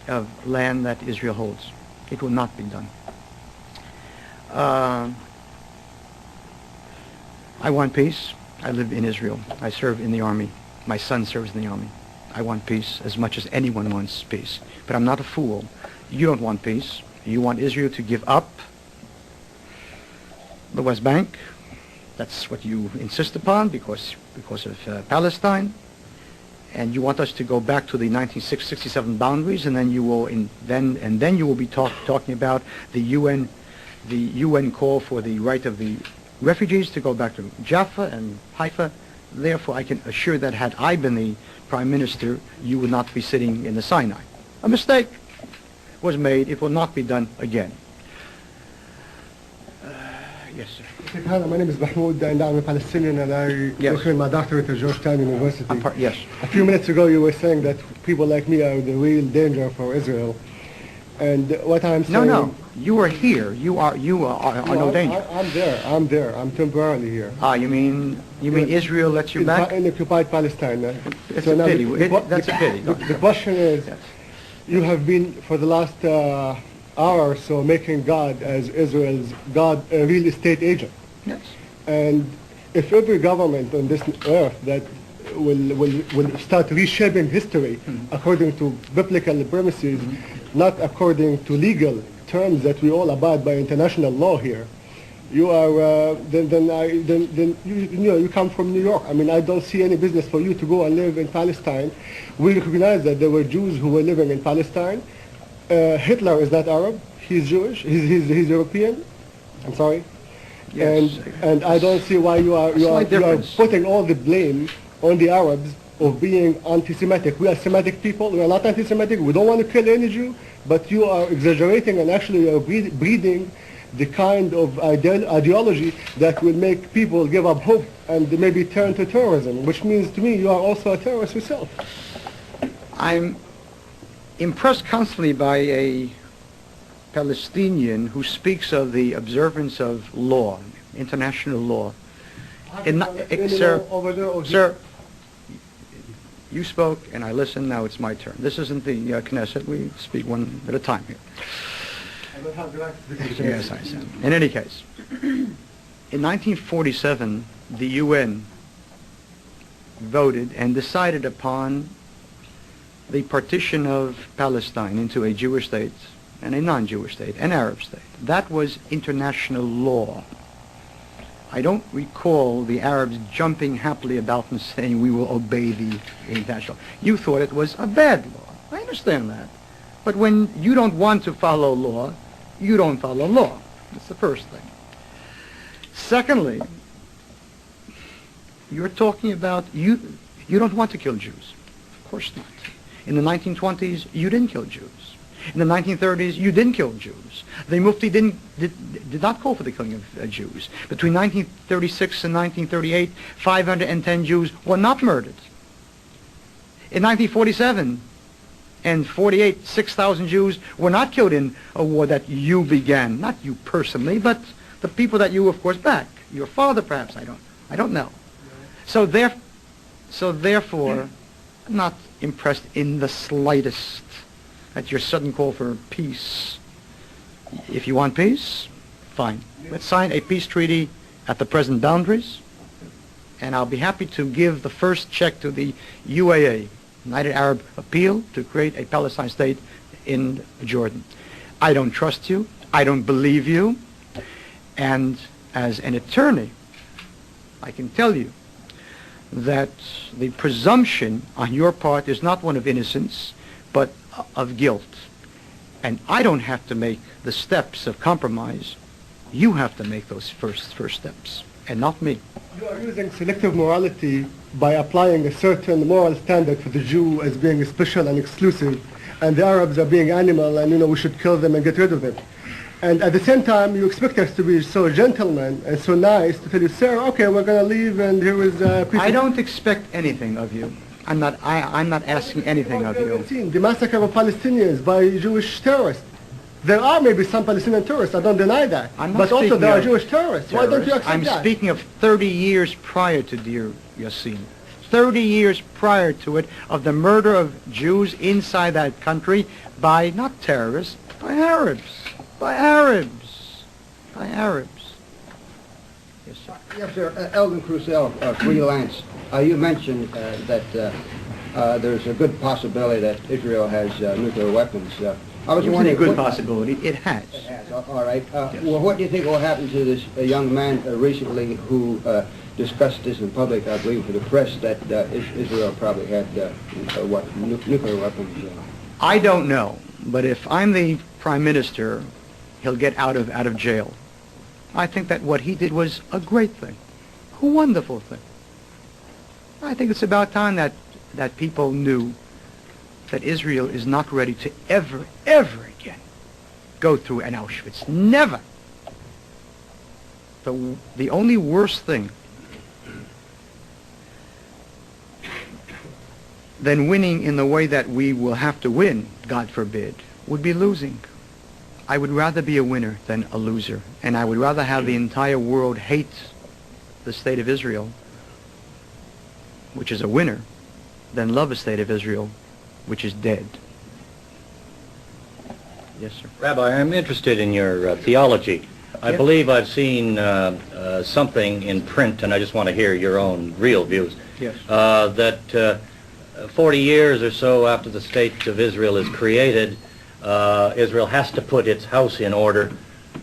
of land that Israel holds. It will not be done. I want peace. I live in Israel. I serve in the army. My son serves in the army. I want peace as much as anyone wants peace. But I'm not a fool. You don't want peace. You want Israel to give up the West Bank. That's what you insist upon because of Palestine. And you want us to go back to the 1967 boundaries, and then you will then you will be talking about the UN call for the right of the refugees to go back to Jaffa and Haifa. Therefore, I can assure that had I been the Prime Minister, you would not be sitting in the Sinai. A mistake was made. It will not be done again. Yes, sir. Hi, my name is Mahmoud, and I'm a Palestinian, and I work in my doctorate at Georgetown University. Yes. A few minutes ago, you were saying that people like me are the real danger for Israel. And what I'm saying... No. You are here. You are no danger. I'm there. I'm temporarily here. You mean Israel lets you back? In occupied Palestine. It's a pity. That's a pity. The question is, yes. You have been for the last hour or so making God as Israel's God, a real estate agent. Yes. And if every government on this earth that will start reshaping history according to biblical premises, not according to legal terms that we all abide by international law here, you are then you come from New York. I mean, I don't see any business for you to go and live in Palestine. We recognize that there were Jews who were living in Palestine. Hitler is not Arab. He's Jewish. He's European. I'm sorry. Yes. And I don't see why you are putting all the blame on the Arabs of being anti-Semitic. We are Semitic people. We are not anti-Semitic. We don't want to kill any Jew. But you are exaggerating and actually are breeding the kind of ideology that will make people give up hope and maybe turn to terrorism, which means to me you are also a terrorist yourself. I'm impressed constantly by a Palestinian who speaks of the observance of law, international law. Sir, you spoke and I listened. Now it's my turn. This isn't the Knesset. We speak one at a time here. I don't have the right to speak. Yes, I said. In any case, in 1947, the UN voted and decided upon the partition of Palestine into a Jewish state and a non-Jewish state, an Arab state. That was international law. I don't recall the Arabs jumping happily about and saying we will obey the international. You thought it was a bad law. I understand that. But when you don't want to follow law, you don't follow law. That's the first thing. Secondly, you're talking about you don't want to kill Jews. Of course not. In the 1920s, you didn't kill Jews. In the 1930s, you didn't kill Jews. The Mufti did not call for the killing of Jews. Between 1936 and 1938, 510 Jews were not murdered. In 1947 and 48, 6,000 Jews were not killed in a war that you began. Not you personally, but the people that you, of course, back. Your father, perhaps. I don't know. So therefore, I'm not impressed in the slightest at your sudden call for peace. If you want peace, fine. Let's sign a peace treaty at the present boundaries, and I'll be happy to give the first check to the UAA, United Arab Appeal, to create a Palestine state in Jordan. I don't trust you. I don't believe you. And as an attorney, I can tell you that the presumption on your part is not one of innocence, but of guilt. And I don't have to make the steps of compromise. You have to make those first steps, and not me. You are using selective morality by applying a certain moral standard for the Jew as being special and exclusive, and the Arabs are being animal, and we should kill them and get rid of them. And at the same time, you expect us to be so gentlemen and so nice to tell you, sir, okay, we're going to leave, and here is a piece I don't expect anything of you. I'm not asking anything of you. The massacre of Palestinians by Jewish terrorists. There are maybe some Palestinian terrorists, I don't deny that. But also there are Jewish terrorists. Why don't you accept that? I'm speaking of 30 years prior to Deir Yassin. 30 years prior to it, of the murder of Jews inside that country by, not terrorists, by Arabs. By Arabs. By Arabs. Yes, sir. Yes, sir. Eldon Crucell, freelance. You mentioned that there's a good possibility that Israel has nuclear weapons. I was It's wondering, a good possibility. It has. It has. All right. Yes. Well, what do you think will happen to this young man recently who discussed this in public, I believe, for the press, that Israel probably had nuclear weapons? I don't know, but if I'm the prime minister, he'll get out of jail. I think that what he did was a great thing, a wonderful thing. I think it's about time that people knew that Israel is not ready to ever again go through an Auschwitz. Never. The only worst thing than winning in the way that we will have to win, God forbid, would be losing. I would rather be a winner than a loser, and I would rather have the entire world hate the state of Israel, which is a winner, than love the state of Israel, which is dead. Yes, sir. Rabbi, I'm interested in your theology. I Yes. believe I've seen something in print, and I just want to hear your own real views, Yes. that 40 years or so after the state of Israel is created, Israel has to put its house in order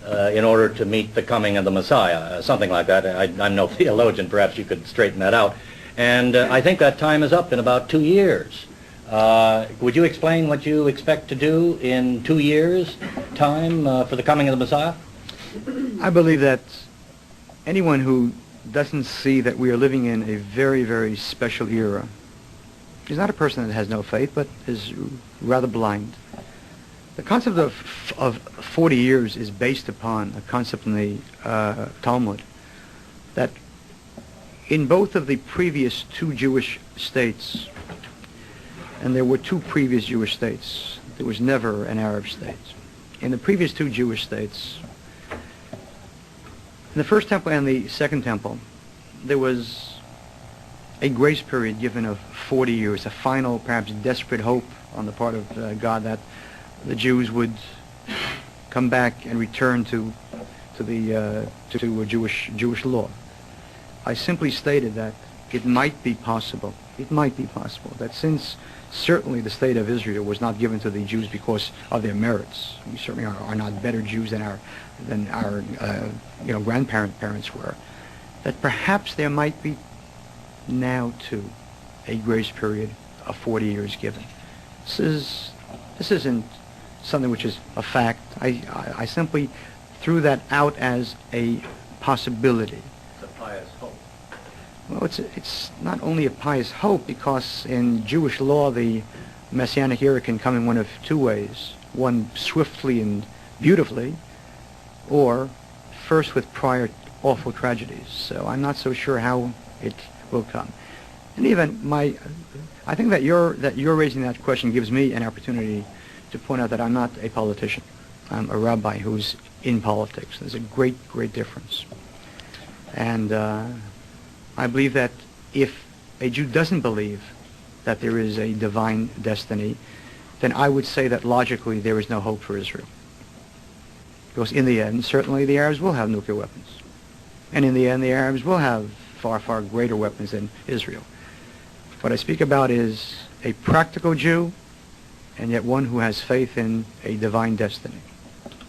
to meet the coming of the Messiah, something like that. I'm no theologian, perhaps you could straighten that out. And I think that time is up in about 2 years. Would you explain what you expect to do in 2 years' time for the coming of the Messiah? I believe that anyone who doesn't see that we are living in a very, very special era is not a person that has no faith, but is rather blind. The concept of 40 years is based upon a concept in the Talmud that in both of the previous two Jewish states, and there were two previous Jewish states, there was never an Arab state. In the previous two Jewish states, in the first temple and the second temple, there was a grace period given of 40 years, a final, perhaps desperate hope on the part of God that the Jews would come back and return to a Jewish law. I simply stated that it might be possible that since certainly the state of Israel was not given to the Jews because of their merits, we certainly are not better Jews than our grandparents were, that perhaps there might be now too a grace period of 40 years given. This isn't something which is a fact. I simply threw that out as a possibility. It's a pious hope. Well, it's not only a pious hope, because in Jewish law the Messianic era can come in one of two ways. One, swiftly and beautifully, or first with prior awful tragedies. So I'm not so sure how it will come. And even I think that you're raising that question gives me an opportunity to point out that I'm not a politician. I'm a rabbi who's in politics. There's a great difference. And I believe that if a Jew doesn't believe that there is a divine destiny, then I would say that logically there is no hope for Israel. Because in the end, certainly the Arabs will have nuclear weapons. And in the end, the Arabs will have far, far greater weapons than Israel. What I speak about is a practical Jew, and yet one who has faith in a divine destiny.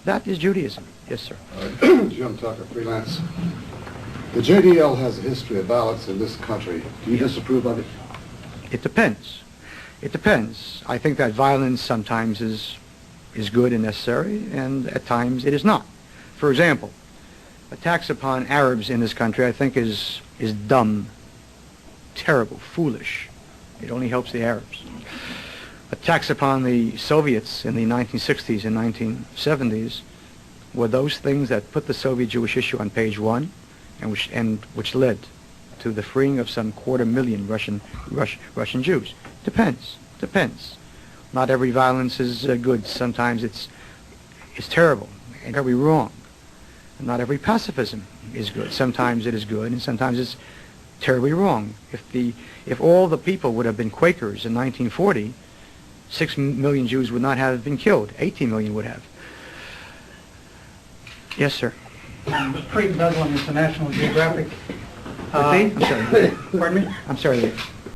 That is Judaism. Yes, sir. Jim Tucker, freelance. The JDL has a history of violence in this country. Do you disapprove of it? It depends. It depends. I think that violence sometimes is good and necessary, and at times it is not. For example, attacks upon Arabs in this country I think is dumb, terrible, foolish. It only helps the Arabs. Attacks upon the Soviets in the 1960s and 1970s were those things that put the Soviet Jewish issue on page one, and which led to the freeing of some 250,000 Russian Jews. Depends. Not every violence is good. Sometimes it's terrible and terribly wrong. Not every pacifism is good. Sometimes it is good, and sometimes it's terribly wrong. If all the people would have been Quakers in 1940, 6 million Jews would not have been killed. 18 million would have. Yes, sir. Creighton Douglas, International Geographic. I'm sorry. Pardon me? I'm sorry.